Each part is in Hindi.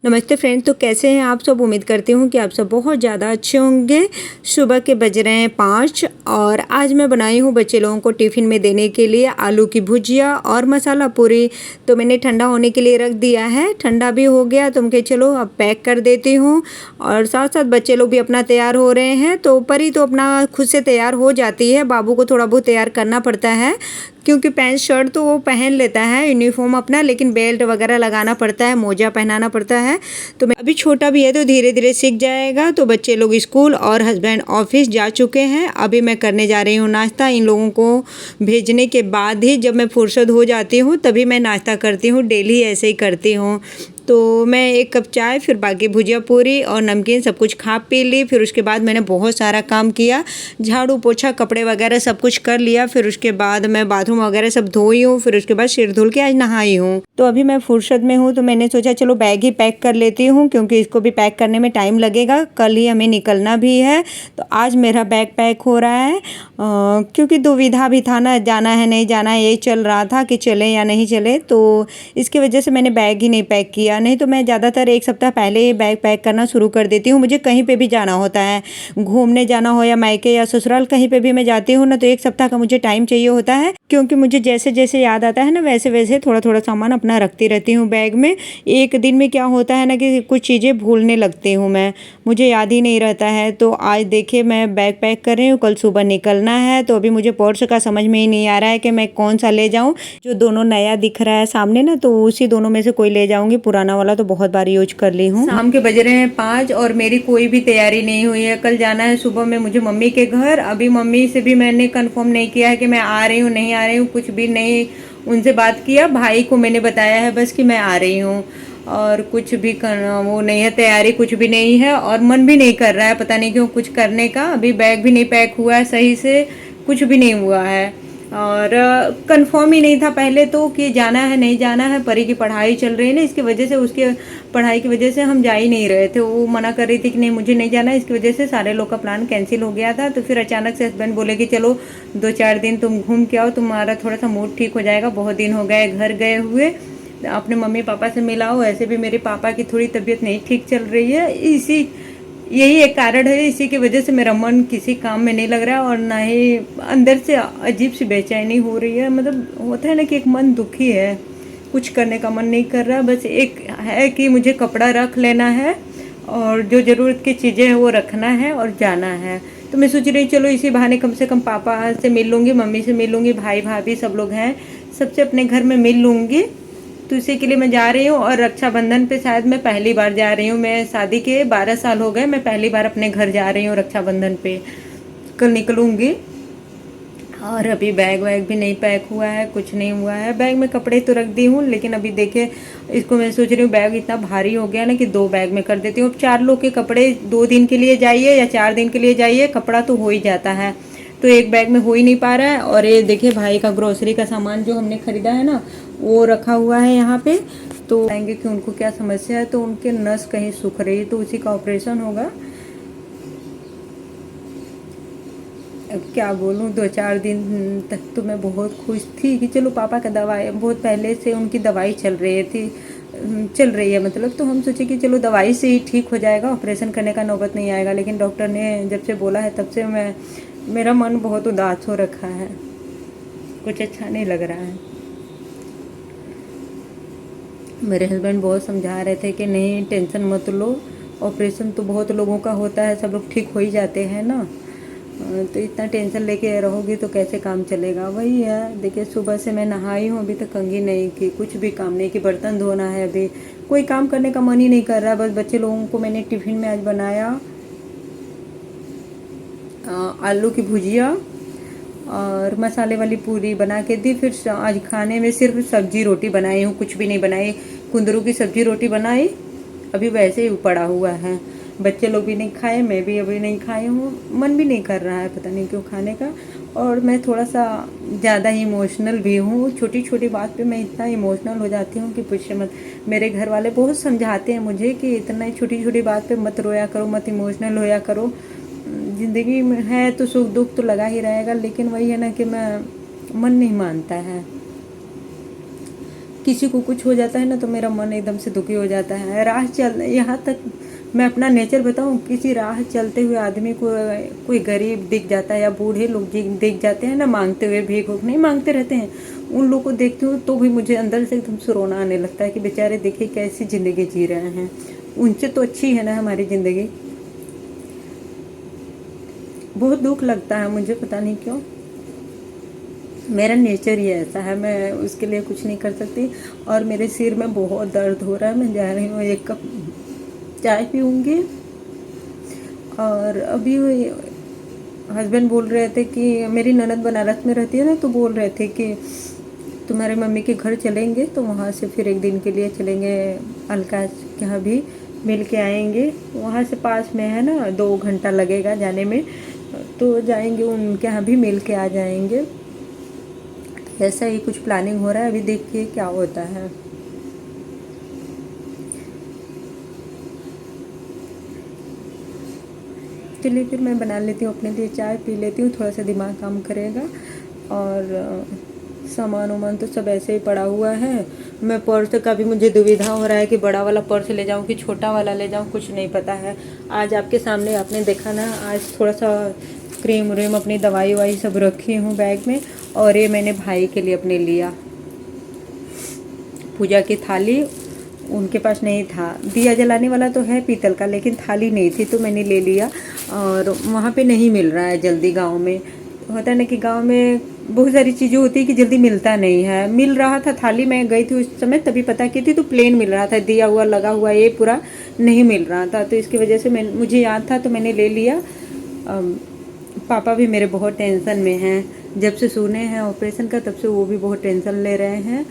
नमस्ते फ्रेंड्स। तो कैसे हैं आप सब। उम्मीद करती हूँ कि आप सब बहुत ज़्यादा अच्छे होंगे। सुबह के बज रहे हैं 5 और आज मैं बनाई हूँ बच्चे लोगों को टिफ़िन में देने के लिए आलू की भुजिया और मसाला पूरी। तो मैंने ठंडा होने के लिए रख दिया है, ठंडा भी हो गया तो मैं चलो अब पैक कर देती हूँ। और साथ साथ बच्चे लोग भी अपना तैयार हो रहे हैं। तो परी तो अपना खुद से तैयार हो जाती है, बाबू को थोड़ा बहुत तैयार करना पड़ता है क्योंकि पैंट शर्ट तो वो पहन लेता है यूनिफॉर्म अपना, लेकिन बेल्ट वगैरह लगाना पड़ता है, मोजा पहनाना पड़ता है। तो मैं अभी छोटा भी है तो धीरे धीरे सीख जाएगा। तो बच्चे लोग स्कूल और हस्बैंड ऑफिस जा चुके हैं। अभी मैं करने जा रही हूँ नाश्ता। इन लोगों को भेजने के बाद ही जब मैं फुर्सत हो जाती हूँ तभी मैं नाश्ता करती हूँ। डेली ऐसे ही करती हूँ। तो मैं 1 कप चाय, फिर बाकी भुजिया पूरी और नमकीन सब कुछ खा पी ली। फिर उसके बाद मैंने बहुत सारा काम किया, झाड़ू पोछा कपड़े वगैरह सब कुछ कर लिया। फिर उसके बाद मैं बाथरूम वगैरह सब धोई हूँ। फिर उसके बाद सिर धुल के आज नहाई हूँ। तो अभी मैं फुर्सत में हूँ तो मैंने सोचा चलो बैग ही पैक कर लेती हूँ क्योंकि इसको भी पैक करने में टाइम लगेगा, कल ही हमें निकलना भी है। तो आज मेरा बैग पैक हो रहा है क्योंकि दुविधा भी था ना, जाना है नहीं जाना है, यही चल रहा था कि चले या नहीं चले। तो इसकी वजह से मैंने बैग ही नहीं पैक किया। नहीं तो मैं ज़्यादातर 1 सप्ताह पहले ही बैग पैक करना शुरू कर देती हूँ। मुझे कहीं पे भी जाना होता है, घूमने जाना हो या मायके या ससुराल, कहीं पे भी मैं जाती हूँ ना तो 1 सप्ताह का मुझे टाइम चाहिए होता है क्योंकि मुझे जैसे जैसे याद आता है ना वैसे वैसे थोड़ा थोड़ा सामान अपना रखती रहती हूँ बैग में। एक दिन में क्या होता है ना कि कुछ चीज़ें भूलने लगती हूँ मैं, मुझे याद ही नहीं रहता है। तो आज देखिए मैं बैग पैक कर रही हूँ, कल सुबह निकलना है। तो अभी मुझे पर्स का समझ में ही नहीं आ रहा है कि मैं कौन सा ले जाऊँ। जो दोनों नया दिख रहा है सामने ना तो उसी दोनों में से कोई ले जाऊँगी, पुराना वाला तो बहुत बार यूज कर ली हूँ। शाम के बज रहे हैं 5 और मेरी कोई भी तैयारी नहीं हुई है। कल जाना है सुबह में मुझे मम्मी के घर। अभी मम्मी से भी मैंने कंफर्म नहीं किया है कि मैं आ रही हूँ नहीं आ रही हूँ, कुछ भी नहीं उनसे बात किया। भाई को मैंने बताया है बस कि मैं आ रही हूँ और कुछ भी वो नहीं है, तैयारी कुछ भी नहीं है और मन भी नहीं कर रहा है पता नहीं क्यों कुछ करने का। अभी बैग भी नहीं पैक हुआ है सही से, कुछ भी नहीं हुआ है और कंफर्म ही नहीं था पहले तो कि जाना है नहीं जाना है। परी की पढ़ाई चल रही है ना, इसकी वजह से उसके पढ़ाई की वजह से हम जा ही नहीं रहे थे। वो मना कर रही थी कि नहीं मुझे नहीं जाना, इसकी वजह से सारे लोग का प्लान कैंसिल हो गया था। तो फिर अचानक से हस्बैंड बोले कि चलो 2-4 दिन तुम घूम के आओ, तुम्हारा थोड़ा सा मूड ठीक हो जाएगा, बहुत दिन हो गए घर गए हुए, अपने मम्मी पापा से मिलाओ। ऐसे भी मेरे पापा की थोड़ी तबीयत नहीं ठीक चल रही है, यही एक कारण है। इसी की वजह से मेरा मन किसी काम में नहीं लग रहा है और ना ही अंदर से अजीब सी बेचैनी हो रही है। मतलब होता है ना कि एक मन दुखी है, कुछ करने का मन नहीं कर रहा। बस एक है कि मुझे कपड़ा रख लेना है और जो ज़रूरत की चीज़ें हैं वो रखना है और जाना है। तो मैं सोच रही चलो इसी बहाने कम से कम पापा से मिल लूँगी, मम्मी से मिल लूँगी, भाई भाभी सब लोग हैं, सबसे अपने घर में मिल लूँगी। तो इसी के लिए मैं जा रही हूँ। और रक्षाबंधन पे शायद मैं पहली बार जा रही हूँ। मैं शादी के 12 साल हो गए, मैं पहली बार अपने घर जा रही हूँ रक्षाबंधन पे। कल निकलूँगी और अभी बैग वैग भी नहीं पैक हुआ है, कुछ नहीं हुआ है। बैग में कपड़े तो रख दी हूँ लेकिन अभी देखिए इसको मैं सोच रही हूँ बैग इतना भारी हो गया ना कि 2 बैग में कर देती हूँ। अब 4 लोग के कपड़े 2 दिन के लिए जाइए या 4 दिन के लिए जाइए, कपड़ा तो हो ही जाता है। तो एक बैग में हो ही नहीं पा रहा है। और ये देखिए भाई का ग्रोसरी का सामान जो हमने खरीदा है ना वो रखा हुआ है यहाँ पे। तो आएंगे कि उनको क्या समस्या है, तो उनके नस कहीं सूख रही है तो उसी का ऑपरेशन होगा। अब क्या बोलूँ, 2-4 दिन तक तो मैं बहुत खुश थी कि चलो पापा का दवाई, बहुत पहले से उनकी दवाई चल रही है मतलब। तो हम सोचे कि चलो दवाई से ही ठीक हो जाएगा, ऑपरेशन करने का नौबत नहीं आएगा। लेकिन डॉक्टर ने जब से बोला है तब से मेरा मन बहुत उदास हो रखा है, कुछ अच्छा नहीं लग रहा है। मेरे हस्बैंड बहुत समझा रहे थे कि नहीं टेंशन मत लो, ऑपरेशन तो बहुत लोगों का होता है, सब लोग ठीक हो ही जाते हैं ना। तो इतना टेंशन लेके रहोगी तो कैसे काम चलेगा। वही है, देखिए सुबह से मैं नहाई हूँ, अभी तक कंघी नहीं की, कुछ भी काम नहीं की, बर्तन धोना है, अभी कोई काम करने का मन ही नहीं कर रहा। बस बच्चे लोगों को मैंने टिफ़िन में आज बनाया आलू की भुजिया और मसाले वाली पूरी बना के दी। फिर आज खाने में सिर्फ सब्जी रोटी बनाई हूँ, कुछ भी नहीं बनाई। कुंदरू की सब्जी रोटी बनाई, अभी वैसे ही पड़ा हुआ है। बच्चे लोग भी नहीं खाए, मैं भी अभी नहीं खाई हूँ, मन भी नहीं कर रहा है पता नहीं क्यों खाने का। और मैं थोड़ा सा ज़्यादा ही इमोशनल भी हूँ, छोटी छोटी बात पे मैं इतना इमोशनल हो जाती हूँ कि पूछे मत। मेरे घर वाले बहुत समझाते हैं मुझे कि इतना छोटी छोटी बात पे मत रोया करो, मत इमोशनल होया करो, ज़िंदगी में है तो सुख दुख तो लगा ही रहेगा। लेकिन वही है ना कि मैं मन नहीं मानता है। किसी को कुछ हो जाता है ना तो मेरा मन एकदम से दुखी हो जाता है। राह चल यहाँ तक मैं अपना नेचर बताऊँ, किसी राह चलते हुए आदमी को कोई गरीब दिख जाता है या बूढ़े लोग दिख जाते हैं ना मांगते हुए, भीख भूख नहीं मांगते रहते हैं, उन लोग को देखती हूँ तो भी मुझे अंदर से एकदम से रोना आने लगता है कि बेचारे देखिए कैसी ज़िंदगी जी रहे हैं। उनसे तो अच्छी है ना हमारी ज़िंदगी। बहुत दुख लगता है मुझे, पता नहीं क्यों, मेरा नेचर ही ऐसा है, मैं उसके लिए कुछ नहीं कर सकती। और मेरे सिर में बहुत दर्द हो रहा है, मैं जा रही हूँ 1 कप चाय पीऊँगी। और अभी हस्बैंड बोल रहे थे कि मेरी ननद बनारस में रहती है ना, तो बोल रहे थे कि तुम्हारे मम्मी के घर चलेंगे तो वहाँ से फिर 1 दिन के लिए चलेंगे अलका के यहाँ भी मिल के आएंगे। वहाँ से पास में है ना, 2 घंटा लगेगा जाने में, तो जाएंगे उनके यहाँ भी मिल के आ जाएंगे। ऐसा ही कुछ प्लानिंग हो रहा है, अभी देखिए क्या होता है। चलिए फिर मैं बना लेती हूँ अपने लिए चाय, पी लेती हूँ, थोड़ा सा दिमाग काम करेगा। और सामान वामान तो सब ऐसे ही पड़ा हुआ है। मैं पर्स का भी मुझे दुविधा हो रहा है कि बड़ा वाला पर्स ले जाऊँ कि छोटा वाला ले जाऊँ, कुछ नहीं पता है। आज आपके सामने आपने देखा ना, आज थोड़ा सा क्रीम व्रीम अपनी दवाई वाई सब रखी हूँ बैग में। और ये मैंने भाई के लिए अपने लिया पूजा की थाली, उनके पास नहीं था। दिया जलाने वाला तो है पीतल का, लेकिन थाली नहीं थी तो मैंने ले लिया। और वहाँ पे नहीं मिल रहा है जल्दी, गांव में होता है ना कि गांव में बहुत सारी चीज़ें होती है कि जल्दी मिलता नहीं है। मिल रहा था, थाली मैं गई थी उस समय तभी पता की थी, तो प्लेन मिल रहा था, दिया हुआ लगा हुआ ये पूरा नहीं मिल रहा था। तो इसकी वजह से मुझे याद था तो मैंने ले लिया। पापा भी मेरे बहुत टेंशन में हैं, जब से सुने हैं ऑपरेशन का तब से वो भी बहुत टेंशन ले रहे हैं।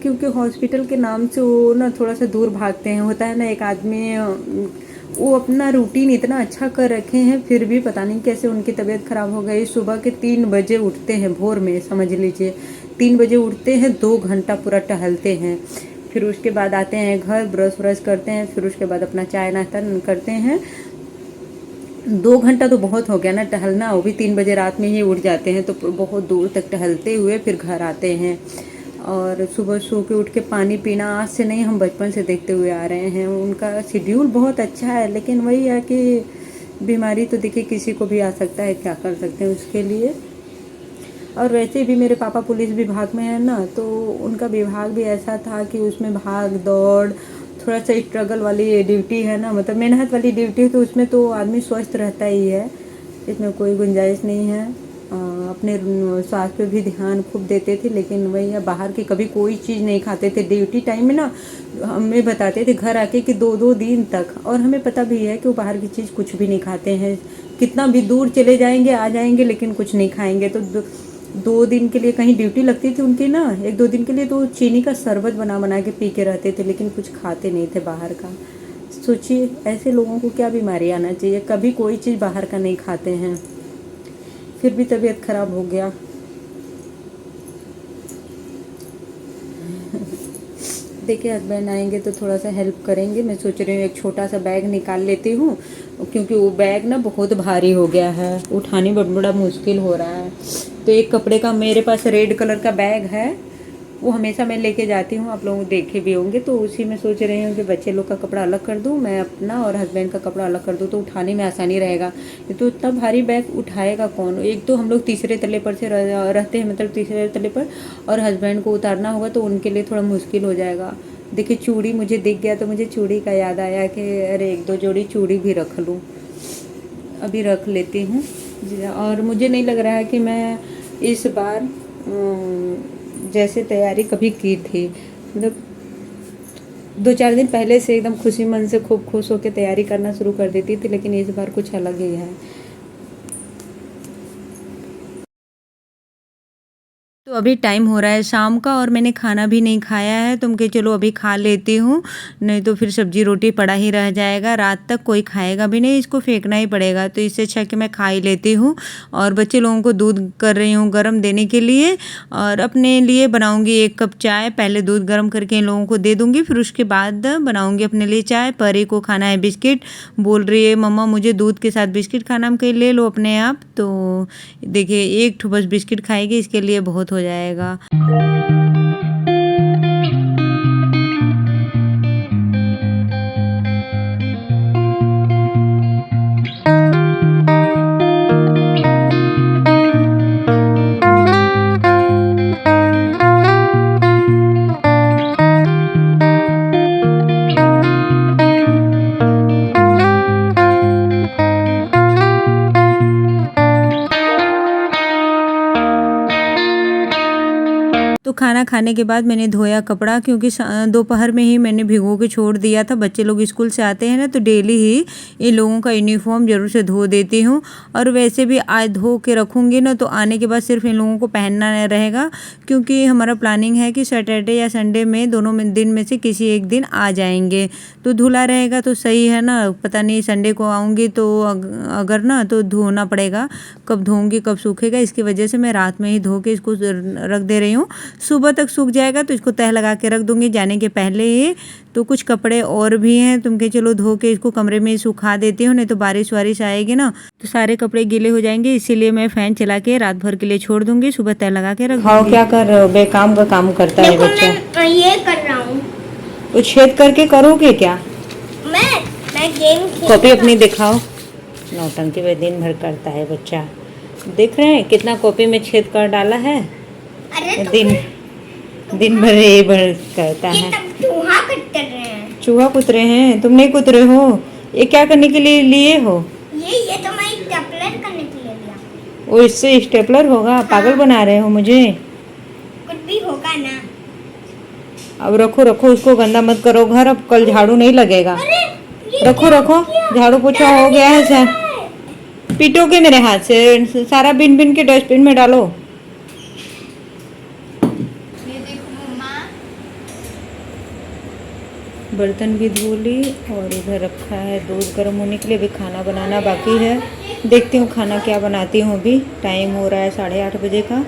क्योंकि हॉस्पिटल के नाम से वो ना थोड़ा सा दूर भागते हैं। होता है ना, एक आदमी वो अपना रूटीन इतना अच्छा कर रखे हैं, फिर भी पता नहीं कैसे उनकी तबीयत ख़राब हो गई। सुबह के 3 बजे उठते हैं, भोर में समझ लीजिए 3 बजे उठते हैं, 2 घंटा पूरा टहलते हैं। फिर उसके बाद आते हैं घर, ब्रश व्रश करते हैं, फिर उसके बाद अपना चाय नाश्ता करते हैं। 2 घंटा तो बहुत हो गया ना टहलना, वो भी 3 बजे रात में ही उठ जाते हैं, तो बहुत दूर तक टहलते हुए फिर घर आते हैं। और सुबह सो के उठ के पानी पीना आज से नहीं, हम बचपन से देखते हुए आ रहे हैं। उनका शेड्यूल बहुत अच्छा है, लेकिन वही है कि बीमारी तो देखिए किसी को भी आ सकता है, क्या कर सकते हैं उसके लिए। और वैसे भी मेरे पापा पुलिस विभाग में है ना, तो उनका विभाग भी ऐसा था कि उसमें भाग दौड़, थोड़ा सा स्ट्रगल वाली ड्यूटी है ना, मतलब मेहनत वाली ड्यूटी, तो उसमें तो आदमी स्वस्थ रहता ही है, इसमें कोई गुंजाइश नहीं है। अपने स्वास्थ्य पे भी ध्यान खूब देते थे, लेकिन वही है, बाहर की कभी कोई चीज़ नहीं खाते थे। ड्यूटी टाइम में ना हमें बताते थे घर आके कि 2-2 दिन तक, और हमें पता भी है कि वो बाहर की चीज़ कुछ भी नहीं खाते हैं। कितना भी दूर चले जाएंगे आ जाएंगे, लेकिन कुछ नहीं खाएंगे। तो 2 दिन के लिए कहीं ड्यूटी लगती थी उनकी ना, 1-2 दिन के लिए, तो चीनी का शरबत बना बना के पी के रहते थे, लेकिन कुछ खाते नहीं थे बाहर का। सोचिए ऐसे लोगों को क्या बीमारी आना चाहिए, कभी कोई चीज़ बाहर का नहीं खाते हैं, फिर भी तबीयत खराब हो गया। देखिए हस्बैंड आएंगे तो थोड़ा सा हेल्प करेंगे। मैं सोच रही हूँ एक छोटा सा बैग निकाल लेती हूँ, क्योंकि वो बैग ना बहुत भारी हो गया है, उठाने में बड़ा मुश्किल हो रहा है। तो एक कपड़े का मेरे पास रेड कलर का बैग है, वो हमेशा मैं लेके जाती हूँ, आप लोग देखे भी होंगे। तो उसी में सोच रही हूँ कि बच्चे लोग का कपड़ा अलग कर दूँ, मैं अपना और हस्बैंड का कपड़ा अलग कर दूँ, तो उठाने में आसानी रहेगा। तो इतना भारी बैग उठाएगा कौन। एक तो हम लोग तीसरे तले पर से रहते हैं, मतलब तीसरे तले पर, और हस्बैंड को उतारना होगा तो उनके लिए थोड़ा मुश्किल हो जाएगा। देखिए चूड़ी मुझे दिख गया तो मुझे चूड़ी का याद आया कि अरे 1-2 जोड़ी चूड़ी भी रख लूँ, अभी रख लेती हूँ। और मुझे नहीं लग रहा है कि मैं इस बार जैसे तैयारी कभी की थी, मतलब 2-4 दिन पहले से एकदम खुशी मन से खूब खुश होकर तैयारी करना शुरू कर देती थी, लेकिन इस बार कुछ अलग ही है। तो अभी टाइम हो रहा है शाम का और मैंने खाना भी नहीं खाया है, तो मैं चलो अभी खा लेती हूँ, नहीं तो फिर सब्जी रोटी पड़ा ही रह जाएगा, रात तक कोई खाएगा भी नहीं, इसको फेंकना ही पड़ेगा। तो इससे अच्छा कि मैं खा ही लेती हूँ। और बच्चे लोगों को दूध कर रही हूँ गर्म देने के लिए, और अपने लिए बनाऊँगी 1 कप चाय। पहले दूध गर्म करके इन लोगों को दे दूँगी, फिर उसके बाद बनाऊँगी अपने लिए चाय। परी को खाना है बिस्किट, बोल रही है मम्मा मुझे दूध के साथ बिस्किट खाना, हम कहीं ले लो अपने आप। तो देखिए 1 ठो बस बिस्किट खाएगी, इसके लिए बहुत हो जाएगा। खाना खाने के बाद मैंने धोया कपड़ा, क्योंकि दोपहर में ही मैंने भिगो के छोड़ दिया था। बच्चे लोग स्कूल से आते हैं ना तो डेली ही इन लोगों का यूनिफॉर्म ज़रूर से धो देती हूँ। और वैसे भी आज धो के रखूँगी ना तो आने के बाद सिर्फ इन लोगों को पहनना रहेगा, क्योंकि हमारा प्लानिंग है कि सैटरडे या संडे में दोनों दिन में से किसी एक दिन आ जाएंगे, तो धुला रहेगा तो सही है ना। पता नहीं संडे को आऊँगी तो अगर ना तो धोना पड़ेगा, कब धोऊँगी कब सूखेगा, इसकी वजह से मैं रात में ही धो के इसको रख दे रही हूँ। सुबह तक सूख जाएगा तो इसको तह लगा के रख दूँगी जाने के पहले ही। तो कुछ कपड़े और भी हैं, तुम के चलो धो के इसको कमरे में सुखा देती हूँ, नहीं तो बारिश वारिश आएगी ना तो सारे कपड़े गीले हो जाएंगे। इसीलिए मैं फैन चला के रात भर के लिए छोड़ दूंगी, सुबह तय लगा के रख दूंगी। क्या कर रहे हो? बेकाम का काम करता है बच्चा। मैं ये कर रहा हूँ। कुछ छेद करके करोगे क्या? मैं गेम कॉपी अपनी दिखाओ। नौटंकी में दिन भर करता है बच्चा। देख रहे हैं कितना कॉपी में छेद कर डाला है। अरे दिन भर ये भर करता है। चूहा कुतर रहे हैं। चूहा कुतरे हैं? तुम नहीं कुतरे हो। ये क्या करने के लिए लिए हो? ये तो मैं स्टेपलर करने के लिए लिया। वो इससे स्टेपलर होगा? पागल बना रहे हो मुझे। कुछ भी होगा ना। अब रखो उसको, गंदा मत करो घर। अब कल झाड़ू नहीं लगेगा। रखो झाड़ू पोछा हो गया है सर। पीटोगे मेरे हाथ से। सारा बिन के डस्टबिन में डालो। बर्तन भी धो ली और इधर रखा है दूध गर्म होने के लिए। अभी खाना बनाना बाकी है, देखती हूँ खाना क्या बनाती हूँ। अभी टाइम हो रहा है 8:30 बजे का।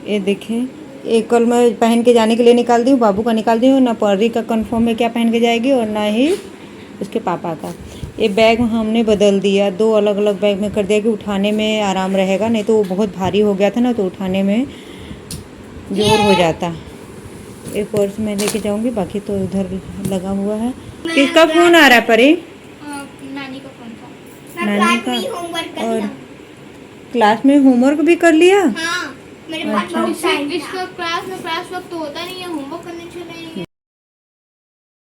ये देखें, एक कल मैं पहन के जाने के लिए निकाल दी हूँ, बाबू का निकाल दी हूँ। ना परी का कंफर्म है क्या पहन के जाएगी और ना ही उसके पापा का। ये बैग हमने बदल दिया, 2 अलग अलग बैग में कर दिया कि उठाने में आराम रहेगा, नहीं तो वो बहुत भारी हो गया था ना तो उठाने में जोर हो जाता। एक पर्स में लेके जाऊंगी, बाकी तो उधर लगा हुआ है। किसका फोन आ रहा है परी? नानी का फोन था। नानी का। होमवर्क कर और लिया। क्लास में होमवर्क भी कर लिया? हाँ, मेरे पास बहुत सारे। इसका क्लास वक्त तो होता नहीं है, होमवर्क करने चले।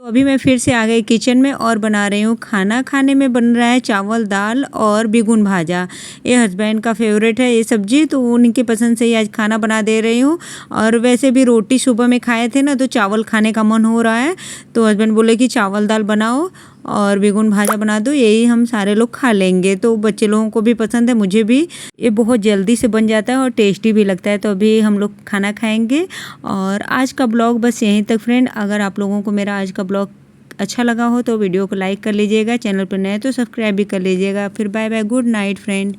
तो अभी मैं फिर से आ गई किचन में और बना रही हूँ खाना। खाने में बन रहा है चावल दाल और बेगुन भाजा। ये हस्बैंड का फेवरेट है ये सब्जी, तो उनकी पसंद से ही आज खाना बना दे रही हूँ। और वैसे भी रोटी सुबह में खाए थे ना तो चावल खाने का मन हो रहा है, तो हस्बैंड बोले कि चावल दाल बनाओ और बेगुन भाजा बना दो, यही हम सारे लोग खा लेंगे। तो बच्चे लोगों को भी पसंद है, मुझे भी। ये बहुत जल्दी से बन जाता है और टेस्टी भी लगता है। तो अभी हम लोग खाना खाएंगे। और आज का ब्लॉग बस यहीं तक फ्रेंड। अगर आप लोगों को मेरा आज का ब्लॉग अच्छा लगा हो तो वीडियो को लाइक कर लीजिएगा, चैनल पर नए तो सब्सक्राइब भी कर लीजिएगा। फिर bye bye, good night friend.